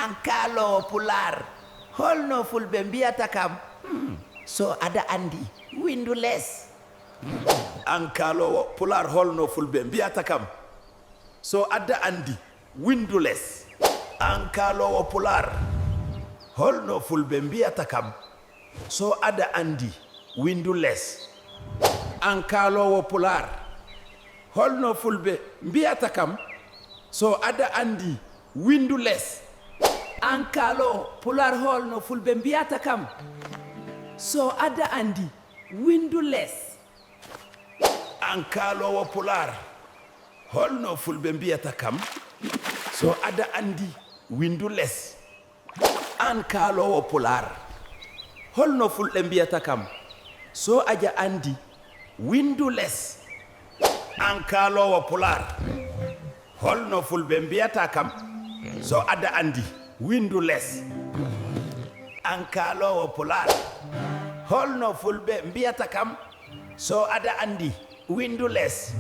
an kaalowo pular holno fulɓe mbiyata kam so ada andi windu less. An kaalowo pular holno fulɓe mbiyata kam so ada andi windu less. An kaalowo pular holno fulɓe mbiyata kam so ada andi windu less. An kaalowo pular holno fulɓe mbiyata kam so ada andi windu less. An kaalowo pular holno fulɓe mbiyata kam so ada andi windu less. An kaalowo pular holno fulɓe mbiyata kam so ada andi windu less. An kaalowo pular holno fulɓe mbiyata kam so aja andi windu less. An kaalowo pular holno fulɓe mbiyata kam so ada andi windu less. An kaalowo pular holno fulɓe mbiyata kam so ada andi windu less.